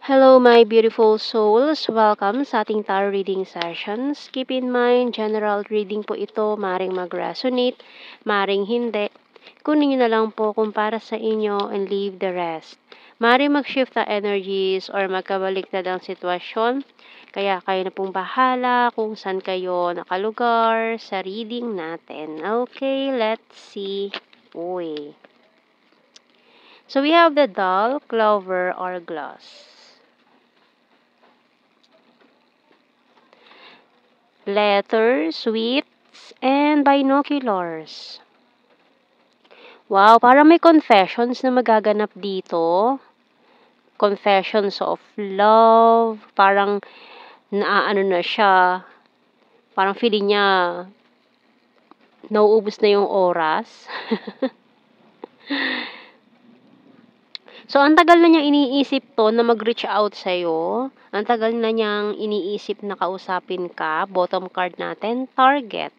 Hello, my beautiful souls. Welcome sa ating tarot reading sessions. Keep in mind, general reading po ito. Maring mag-resonate, maring hindi. Kunin nyo na lang po kung para sa inyo and leave the rest. Maring mag-shift ang energies or magkabaliktad ang sitwasyon. Kaya kayo na pong bahala kung saan kayo nakalugar sa reading natin. Okay, let's see. Uy. So we have the doll, clover, or gloss. Letters, sweets, and binoculars. Wow, parang may confessions na magaganap dito. Confessions of love. Parang naaano na siya. Parang feeling niya nauubos na yung oras. So, ang tagal na niyang iniisip to na mag-reach out sa'yo. Ang tagal na niyang iniisip na kausapin ka. Bottom card natin, target.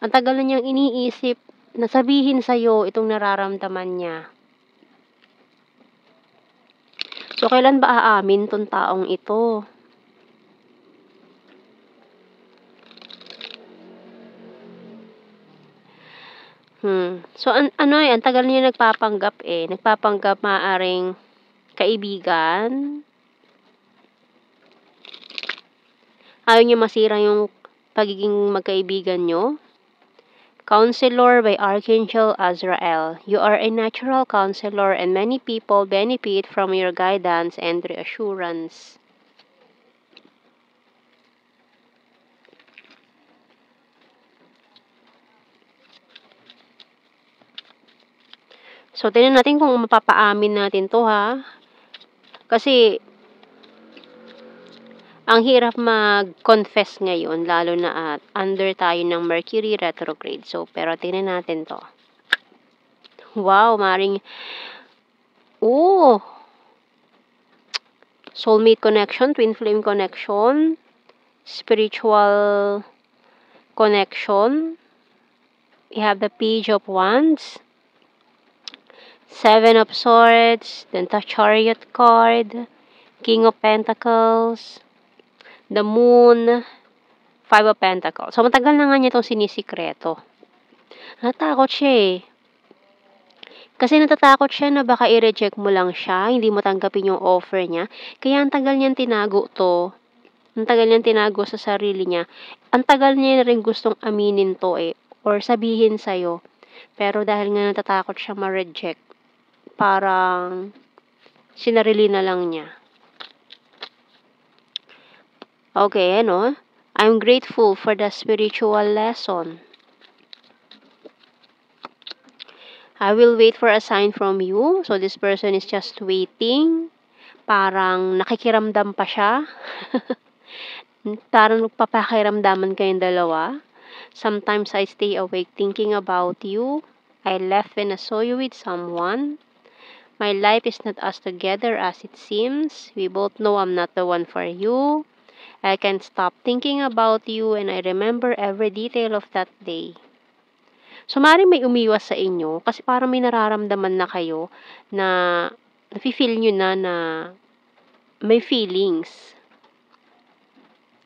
Ang tagal na niyang iniisip na sabihin sa'yo itong nararamdaman niya. So, kailan ba aamin tong taong ito? So, ang tagal niya nagpapanggap eh. Nagpapanggap maaaring kaibigan. Ayaw niya masira yung pagiging magkaibigan nyo. Counselor by Archangel Azrael. You are a natural counselor and many people benefit from your guidance and reassurance. So, tingnan natin kung mapapaamin natin to ha. Kasi, ang hirap mag-confess ngayon, lalo na at under tayo ng Mercury retrograde. So, pero tingnan natin to. Wow, maring, soulmate connection, twin flame connection, spiritual connection. We have the Page of Wands, Seven of Swords, then the Chariot card, King of Pentacles, the Moon, Five of Pentacles. So, matagal na nga niya itong sinisikreto. Natakot siya eh. Kasi natatakot siya na baka i-reject mo lang siya, hindi mo tanggapin yung offer niya. Kaya ang tagal niyang tinago to. Ang tagal niyang tinago sa sarili niya. Ang tagal niya rin gustong aminin to eh. Or sabihin sa'yo. Pero dahil nga natatakot siya ma-reject, parang sinarili na lang niya. Okay, ano? I'm grateful for the spiritual lesson. I will wait for a sign from you. So, this person is just waiting. Parang nakikiramdam pa siya. Parang nagpapakiramdaman kayong dalawa. Sometimes I stay awake thinking about you. I left when I saw you with someone. My life is not as together as it seems. We both know I'm not the one for you. I can't stop thinking about you and I remember every detail of that day. So, maaaring may umiwas sa inyo kasi parang may nararamdaman na kayo na nafe-feel nyo na may feelings.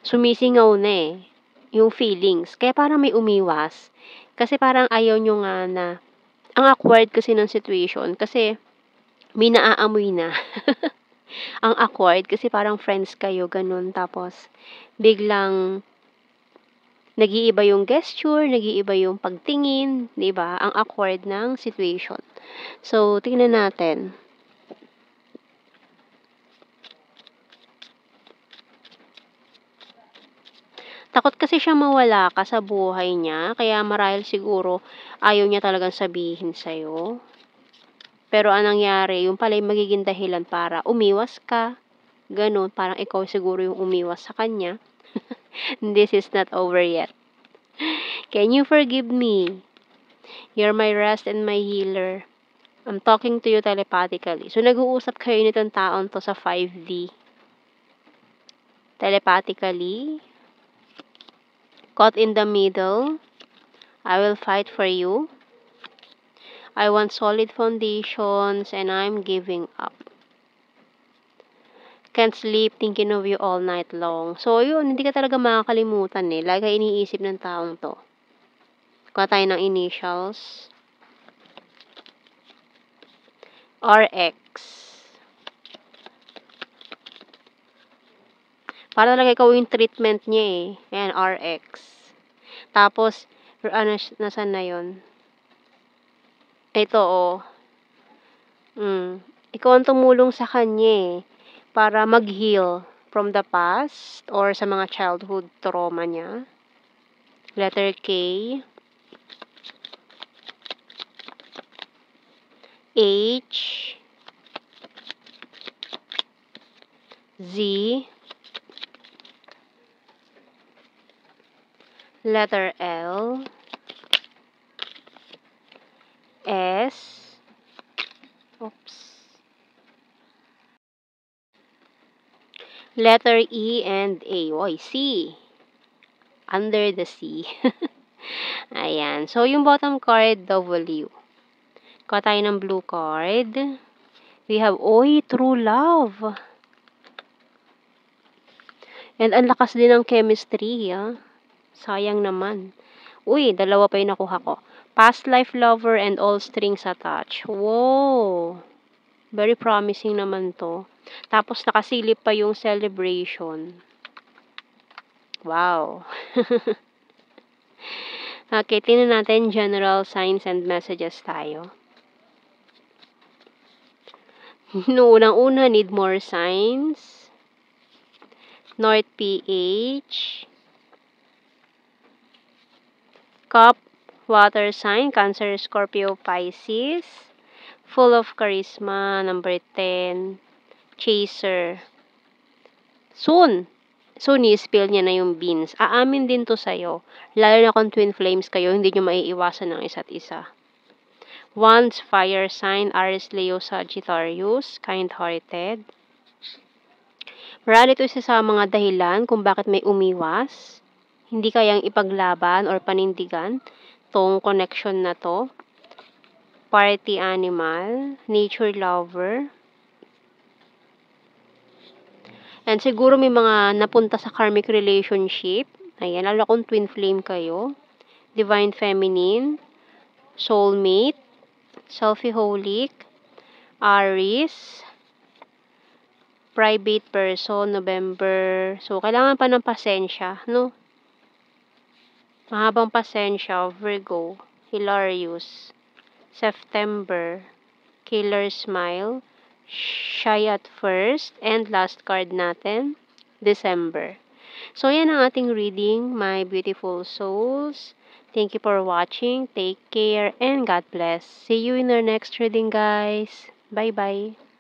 Sumisingaw na eh, yung feelings. Kaya parang may umiwas. Kasi parang ayaw nyo nga na, ang awkward kasi ng situation kasi may naaamoy na. Ang awkward kasi parang friends kayo, ganun. Tapos, biglang nag-iiba yung gesture, nag-iiba yung pagtingin, 'di ba? Ang awkward ng situation. So, tingnan natin. Takot kasi siya mawala ka sa buhay niya, kaya marahil siguro ayaw niya talagang sabihin sa'yo. Pero anong nangyari, yung pala yung magiging dahilan para umiwas ka. Ganun, parang ikaw siguro yung umiwas sa kanya. This is not over yet. Can you forgive me? You're my rest and my healer. I'm talking to you telepathically. So, nag-uusap kayo nitong taon to sa 5D. Telepathically. Caught in the middle. I will fight for you. I want solid foundations and I'm giving up. Can't sleep thinking of you all night long. So, yun, hindi ka talaga makakalimutan eh. Lagi ka iniisip ng taong to. Kuha tayo ng initials. RX. Para talaga ikaw yung treatment niya eh. Ayan, RX. Tapos, nasan na yun? Ito, oh. Ikaw ang tumulong sa kanya eh. Para mag-heal from the past or sa mga childhood trauma niya. Letter K. H. Z. Letter L. S. Oops. Letter E and A. Oy, C. Under the sea. Ayan. So, yung bottom card, W. Kuha tayo ng blue card. We have, true love. And ang lakas din ng chemistry, Sayang naman. Dalawa pa yung nakuha ko. Past life lover and all strings attached. Wow! Very promising naman to. Tapos nakasilip pa yung celebration. Wow! Okay, tingnan natin general signs and messages tayo. Unang-una, need more signs. North PH. Cup, water sign, Cancer, Scorpio, Pisces. Full of charisma, number 10. Chaser. Soon i-spill niya na yung beans. Aamin din to sa'yo. Lalo na kung twin flames kayo, hindi nyo maiiwasan ng isa't isa. Wands, fire sign, Aries, Leo, Sagittarius, kind-hearted. Marami ito isa sa mga dahilan kung bakit may umiwas. Hindi kayang ipaglaban or panindigan tong connection na to. Party animal, nature lover. And siguro may mga napunta sa karmic relationship. Ayan, lalo kung twin flame kayo. Divine feminine, soulmate, selfie-holic, Aries, private person, November. So, kailangan pa ng pasensya, no? Mahabang pasensya, Virgo, hilarious, September, killer smile, shy at first, and last card natin, December. So, yan ang ating reading, my beautiful souls. Thank you for watching. Take care and God bless. See you in our next reading, guys. Bye-bye.